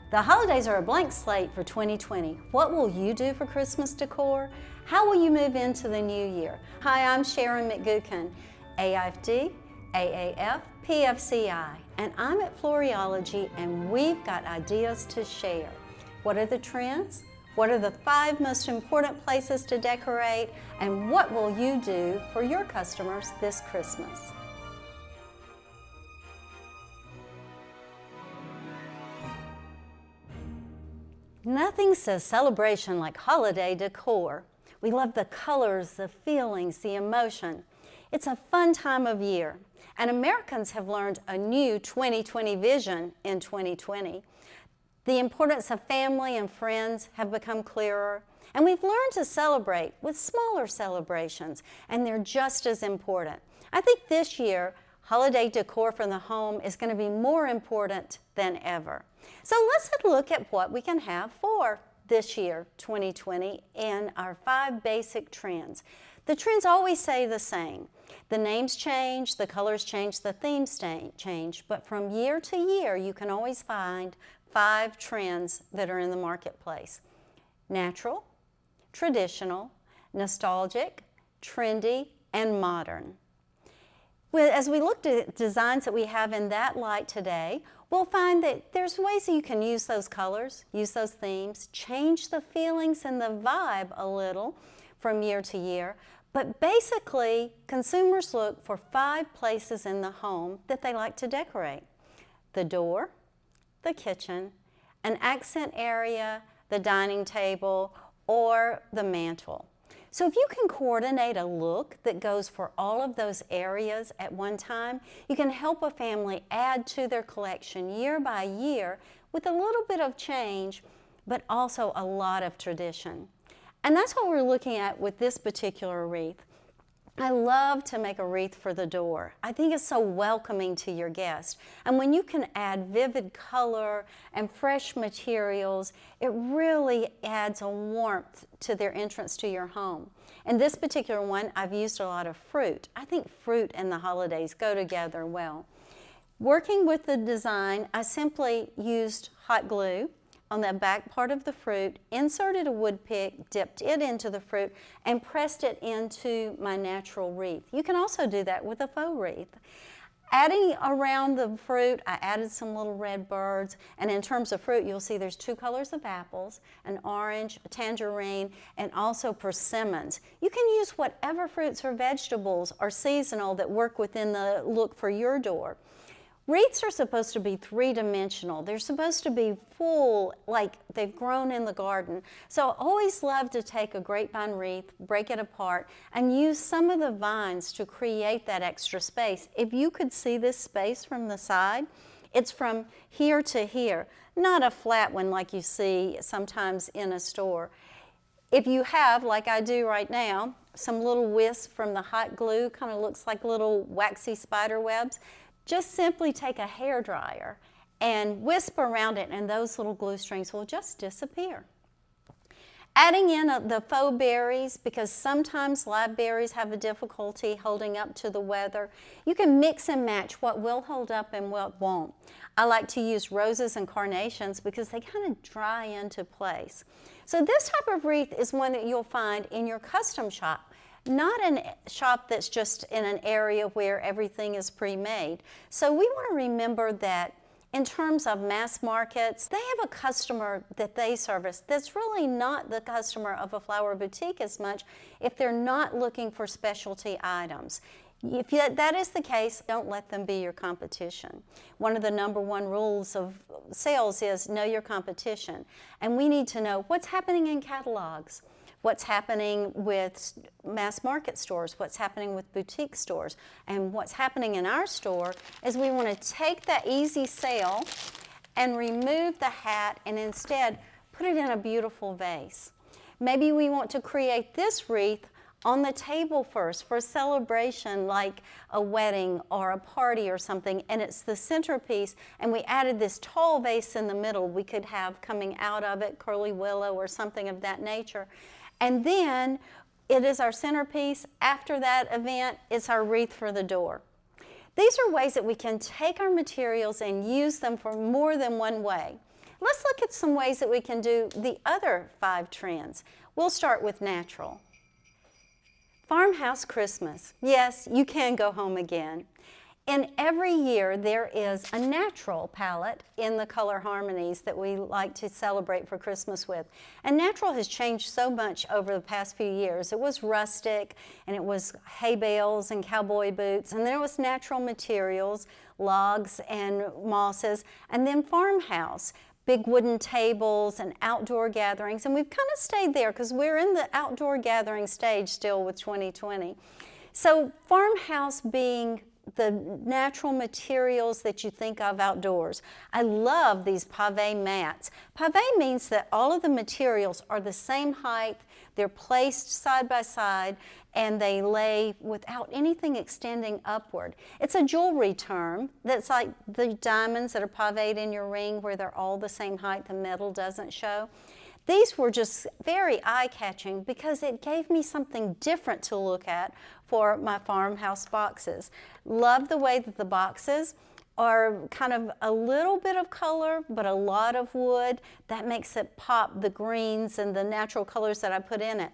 The holidays are a blank slate for 2020. What will you do for Christmas decor? How will you move into the new year? Hi, I'm Sharon McGukin, AIFD, AAF, PFCI, and I'm at Floriology, and we've got ideas to share. What are the trends? What are the 5 most important places to decorate? And what will you do for your customers this Christmas? Nothing says celebration like holiday decor. We love the colors, the feelings, the emotion. It's a fun time of year, and Americans have learned a new 2020 vision in 2020. The importance of family and friends have become clearer, and we've learned to celebrate with smaller celebrations, and they're just as important. I think this year, holiday decor for the home is going to be more important than ever. So let's look at what we can have for this year, 2020, in our 5 basic trends. The trends always say the same. The names change, the colors change, the themes change, but from year to year, you can always find 5 trends that are in the marketplace. Natural, traditional, nostalgic, trendy, and modern. As we looked at designs that we have in that light today, we'll find that there's ways that you can use those colors, use those themes, change the feelings and the vibe a little from year to year. But basically, consumers look for 5 places in the home that they like to decorate. The door, the kitchen, an accent area, the dining table, or the mantle. So if you can coordinate a look that goes for all of those areas at one time, you can help a family add to their collection year by year with a little bit of change, but also a lot of tradition. And that's what we're looking at with this particular wreath. I love to make a wreath for the door. I think it's so welcoming to your guest. And when you can add vivid color and fresh materials, it really adds a warmth to their entrance to your home. In this particular one, I've used a lot of fruit. I think fruit and the holidays go together well. Working with the design, I simply used hot glue on the back part of the fruit, inserted a wood pick, dipped it into the fruit, and pressed it into my natural wreath. You can also do that with a faux wreath. Adding around the fruit, I added some little red birds, and in terms of fruit, you'll see there's 2 colors of apples, an orange, a tangerine, and also persimmons. You can use whatever fruits or vegetables are seasonal that work within the look for your door. Wreaths are supposed to be 3-dimensional. They're supposed to be full, like they've grown in the garden. So I always love to take a grapevine wreath, break it apart, and use some of the vines to create that extra space. If you could see this space from the side, it's from here to here, not a flat one like you see sometimes in a store. If you have, like I do right now, some little wisps from the hot glue, kind of looks like little waxy spider webs, just simply take a hairdryer and wisp around it, and those little glue strings will just disappear. Adding in the faux berries, because sometimes live berries have a difficulty holding up to the weather. You can mix and match what will hold up and what won't. I like to use roses and carnations because they kind of dry into place. So this type of wreath is one that you'll find in your custom shop. Not a shop that's just in an area where everything is pre-made. So we want to remember that in terms of mass markets, they have a customer that they service that's really not the customer of a flower boutique as much if they're not looking for specialty items. If that is the case, don't let them be your competition. One of the #1 rules of sales is know your competition. And we need to know what's happening in catalogs. What's happening with mass market stores, what's happening with boutique stores, and what's happening in our store is we want to take that easy sale and remove the hat and instead put it in a beautiful vase. Maybe we want to create this wreath on the table first for a celebration like a wedding or a party or something, and it's the centerpiece, and we added this tall vase in the middle. We could have coming out of it curly willow or something of that nature. And then it is our centerpiece. After that event, it's our wreath for the door. These are ways that we can take our materials and use them for more than one way. Let's look at some ways that we can do the other 5 trends. We'll start with natural. Farmhouse Christmas. Yes, you can go home again. And every year there is a natural palette in the color harmonies that we like to celebrate for Christmas with. And natural has changed so much over the past few years. It was rustic, and it was hay bales and cowboy boots, and then it was natural materials, logs and mosses, and then farmhouse, big wooden tables and outdoor gatherings. And we've kind of stayed there because we're in the outdoor gathering stage still with 2020. So farmhouse being the natural materials that you think of outdoors. I love these pave mats. Pave means that all of the materials are the same height, they're placed side by side, and they lay without anything extending upward. It's a jewelry term that's like the diamonds that are paved in your ring where they're all the same height, the metal doesn't show. These were just very eye-catching because it gave me something different to look at for my farmhouse boxes. Love the way that the boxes are kind of a little bit of color, but a lot of wood. That makes it pop, the greens and the natural colors that I put in it.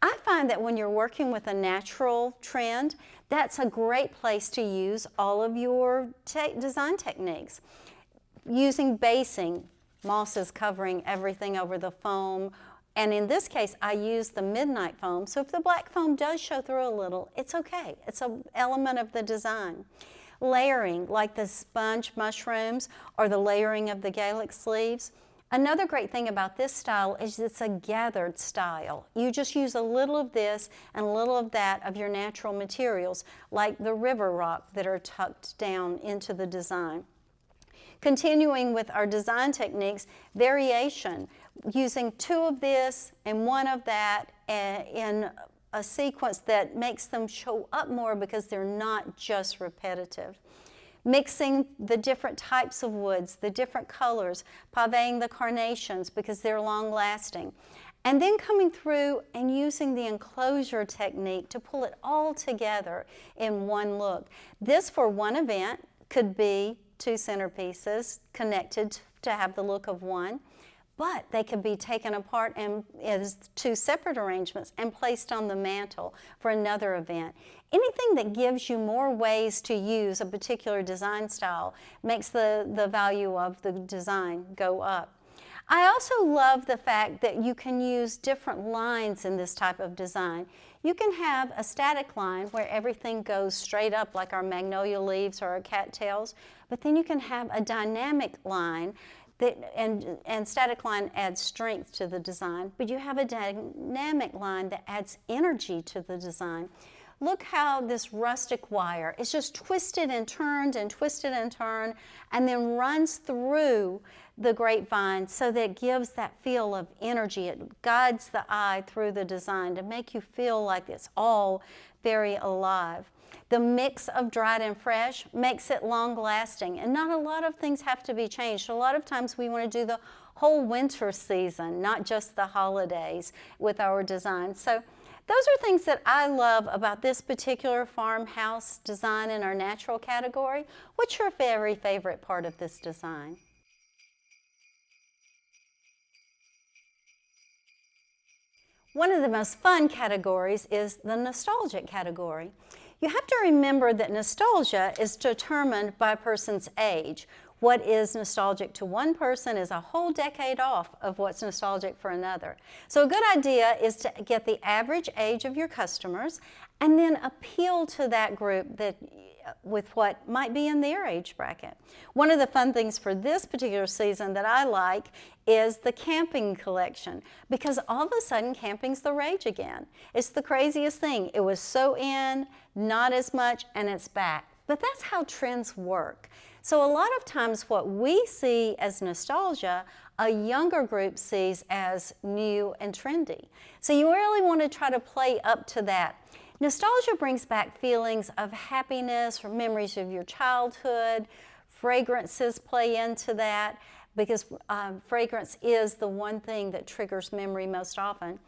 I find that when you're working with a natural trend, that's a great place to use all of your design techniques. Using basing, mosses covering everything over the foam, and in this case I use the midnight foam, so if the black foam does show through a little, it's okay. It's an element of the design. Layering, like the sponge mushrooms or the layering of the Gaelic sleeves. Another great thing about this style is it's a gathered style. You just use a little of this and a little of that of your natural materials, like the river rock that are tucked down into the design. Continuing with our design techniques, variation, using 2 of this and 1 of that in a sequence that makes them show up more because they're not just repetitive. Mixing the different types of woods, the different colors, pavéing the carnations because they're long-lasting. And then coming through and using the enclosure technique to pull it all together in one look. This for one event could be 2 centerpieces connected to have the look of one, but they could be taken apart and as 2 separate arrangements and placed on the mantle for another event. Anything that gives you more ways to use a particular design style makes the value of the design go up. I also love the fact that you can use different lines in this type of design. You can have a static line where everything goes straight up like our magnolia leaves or our cattails, but then you can have a dynamic line and static line adds strength to the design, but you have a dynamic line that adds energy to the design. Look how this rustic wire is just twisted and turned and twisted and turned and then runs through the grapevine so that it gives that feel of energy. It guides the eye through the design to make you feel like it's all very alive. The mix of dried and fresh makes it long-lasting, and not a lot of things have to be changed. A lot of times we want to do the whole winter season, not just the holidays with our design. So those are things that I love about this particular farmhouse design in our natural category. What's your very favorite part of this design? One of the most fun categories is the nostalgic category. You have to remember that nostalgia is determined by a person's age. What is nostalgic to one person is a whole decade off of what's nostalgic for another. So a good idea is to get the average age of your customers and then appeal to that group with what might be in their age bracket. One of the fun things for this particular season that I like is the camping collection, because all of a sudden camping's the rage again. It's the craziest thing. It was so in, not as much, and it's back. But that's how trends work. So a lot of times what we see as nostalgia, a younger group sees as new and trendy. So you really want to try to play up to that. Nostalgia brings back feelings of happiness or memories of your childhood. Fragrances play into that because fragrance is the one thing that triggers memory most often.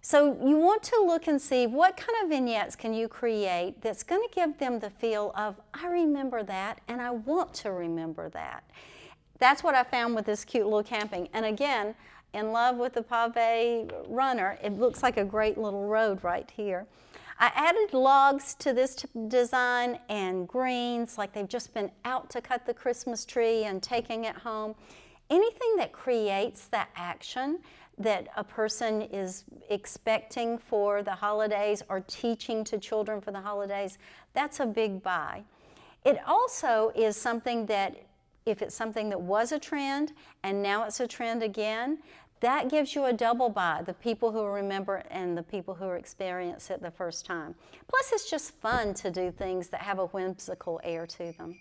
So you want to look and see what kind of vignettes can you create that's going to give them the feel of, I remember that and I want to remember that. That's what I found with this cute little camping. And again, in love with the pave runner. It looks like a great little road right here. I added logs to this design and greens, like they've just been out to cut the Christmas tree and taking it home. Anything that creates that action that a person is expecting for the holidays or teaching to children for the holidays, that's a big buy. It also is something that, if it's something that was a trend and now it's a trend again, that gives you a double buy, the people who remember and the people who experience it the first time. Plus, it's just fun to do things that have a whimsical air to them.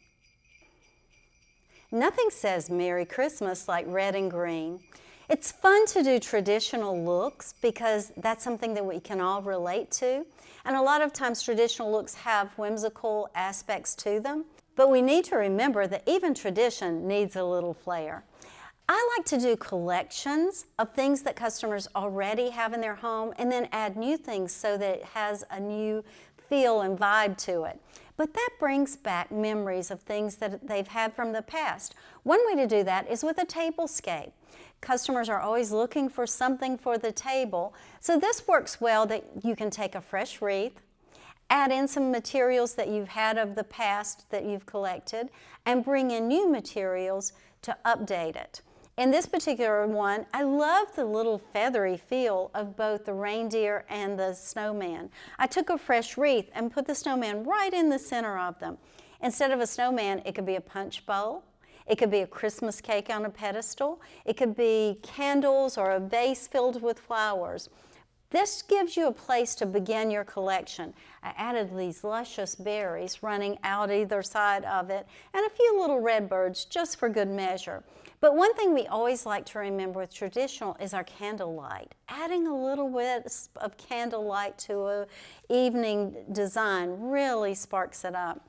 Nothing says Merry Christmas like red and green. It's fun to do traditional looks because that's something that we can all relate to. And a lot of times traditional looks have whimsical aspects to them. But we need to remember that even tradition needs a little flair. I like to do collections of things that customers already have in their home and then add new things so that it has a new feel and vibe to it. But that brings back memories of things that they've had from the past. One way to do that is with a tablescape. Customers are always looking for something for the table, so this works well that you can take a fresh wreath, add in some materials that you've had of the past that you've collected, and bring in new materials to update it. In this particular one, I love the little feathery feel of both the reindeer and the snowman. I took a fresh wreath and put the snowman right in the center of them. Instead of a snowman, it could be a punch bowl. It could be a Christmas cake on a pedestal. It could be candles or a vase filled with flowers. This gives you a place to begin your collection. I added these luscious berries running out either side of it and a few little red birds just for good measure. But one thing we always like to remember with traditional is our candlelight. Adding a little bit of candlelight to an evening design really sparks it up.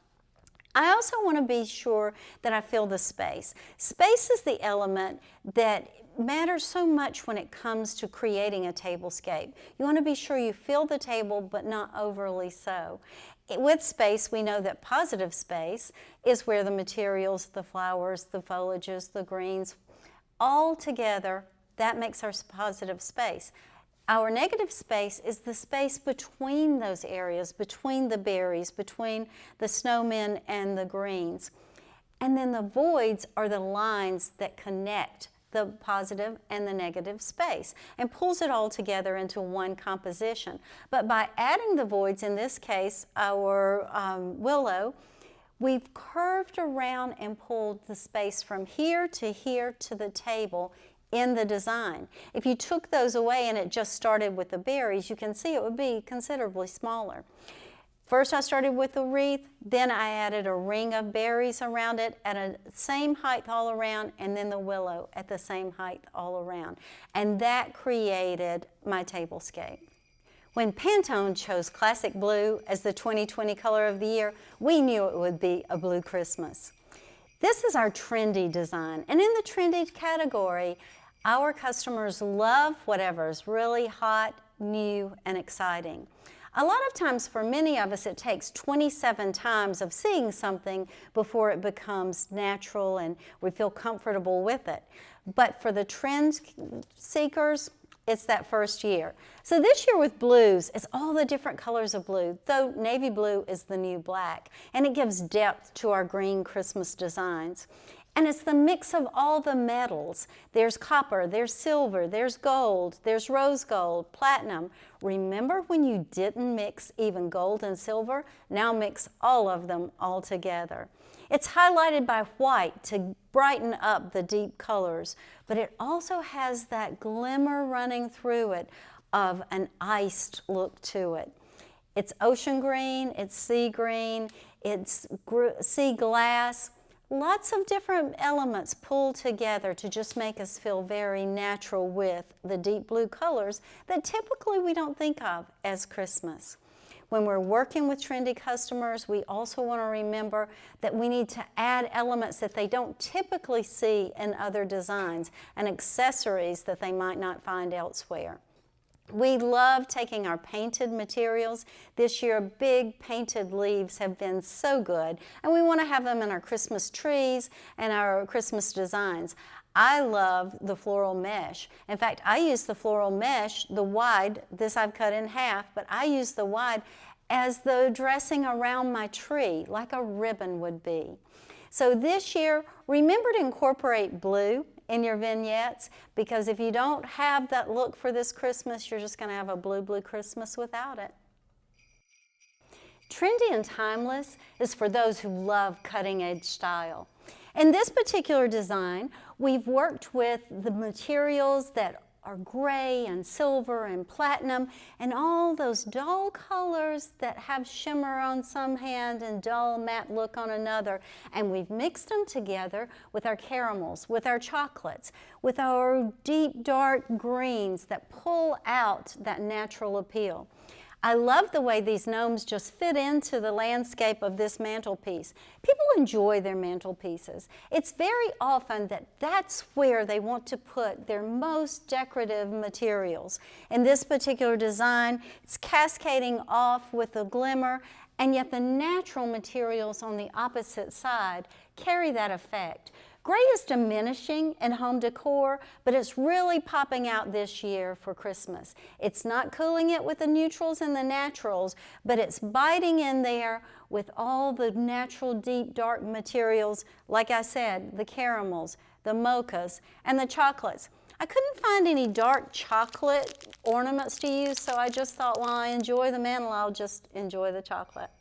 I also want to be sure that I fill the space. Space is the element that matters so much when it comes to creating a tablescape. You want to be sure you fill the table, but not overly so. With space, we know that positive space is where the materials, the flowers, the foliages, the greens, all together, that makes our positive space. Our negative space is the space between those areas, between the berries, between the snowmen and the greens. And then the voids are the lines that connect the positive and the negative space and pulls it all together into one composition. But by adding the voids, in this case, our willow, we've curved around and pulled the space from here to the table in the design. If you took those away and it just started with the berries, you can see it would be considerably smaller. First I started with the wreath, then I added a ring of berries around it at the same height all around, and then the willow at the same height all around. And that created my tablescape. When Pantone chose classic blue as the 2020 color of the year, we knew it would be a blue Christmas. This is our trendy design, and in the trendy category, our customers love whatever is really hot, new, and exciting. A lot of times for many of us it takes 27 times of seeing something before it becomes natural and we feel comfortable with it. But for the trend seekers, it's that first year. So this year with blues, it's all the different colors of blue, though navy blue is the new black, and it gives depth to our green Christmas designs. And it's the mix of all the metals. There's copper, there's silver, there's gold, there's rose gold, platinum. Remember when you didn't mix even gold and silver? Now mix all of them all together. It's highlighted by white to brighten up the deep colors, but it also has that glimmer running through it of an iced look to it. It's ocean green, it's sea green, it's sea glass. Lots of different elements pulled together to just make us feel very natural with the deep blue colors that typically we don't think of as Christmas. When we're working with trendy customers, we also want to remember that we need to add elements that they don't typically see in other designs and accessories that they might not find elsewhere. We love taking our painted materials. This year, big painted leaves have been so good, and we want to have them in our Christmas trees and our Christmas designs. I love the floral mesh. In fact, I use the floral mesh, the wide, this I've cut in half, but I use the wide as the dressing around my tree, like a ribbon would be. So this year, remember to incorporate blue in your vignettes, because if you don't have that look for this Christmas, you're just going to have a blue, blue Christmas without it. Trendy and timeless is for those who love cutting-edge style. In this particular design, we've worked with the materials that are gray and silver and platinum and all those dull colors that have shimmer on some hand and dull matte look on another. And we've mixed them together with our caramels, with our chocolates, with our deep dark greens that pull out that natural appeal. I love the way these gnomes just fit into the landscape of this mantelpiece. People enjoy their mantelpieces. It's very often that that's where they want to put their most decorative materials. In this particular design, it's cascading off with a glimmer, and yet the natural materials on the opposite side carry that effect. Gray is diminishing in home decor, but it's really popping out this year for Christmas. It's not cooling it with the neutrals and the naturals, but it's biting in there with all the natural deep dark materials, like I said, the caramels, the mochas, and the chocolates. I couldn't find any dark chocolate ornaments to use, so I just thought while I enjoy the mantle, I'll just enjoy the chocolate.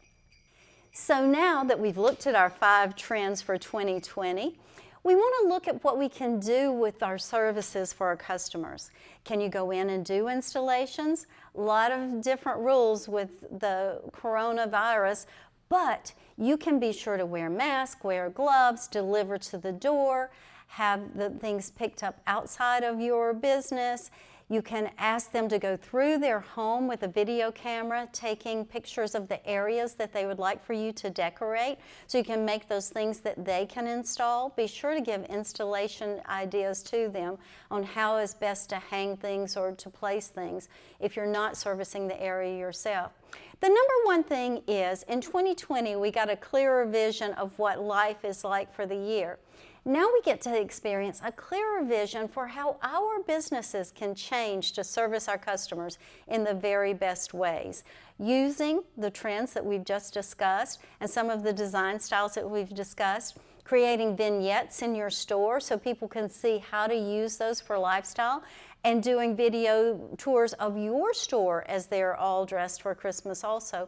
So now that we've looked at our 5 trends for 2020, we want to look at what we can do with our services for our customers. Can you go in and do installations? A lot of different rules with the coronavirus, but you can be sure to wear masks, wear gloves, deliver to the door, have the things picked up outside of your business. You can ask them to go through their home with a video camera, taking pictures of the areas that they would like for you to decorate, so you can make those things that they can install. Be sure to give installation ideas to them on how is best to hang things or to place things if you're not servicing the area yourself. The number one thing is, in 2020, we got a clearer vision of what life is like for the year. Now we get to experience a clearer vision for how our businesses can change to service our customers in the very best ways, using the trends that we've just discussed and some of the design styles that we've discussed, creating vignettes in your store so people can see how to use those for lifestyle, and doing video tours of your store as they're all dressed for Christmas also.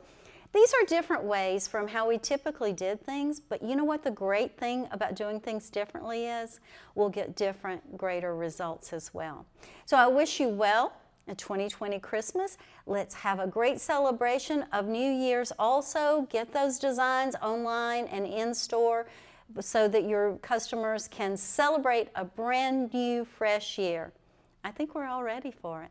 These are different ways from how we typically did things, but you know what the great thing about doing things differently is? We'll get different, greater results as well. So I wish you well in 2020 Christmas. Let's have a great celebration of New Year's also. Get those designs online and in store so that your customers can celebrate a brand new, fresh year. I think we're all ready for it.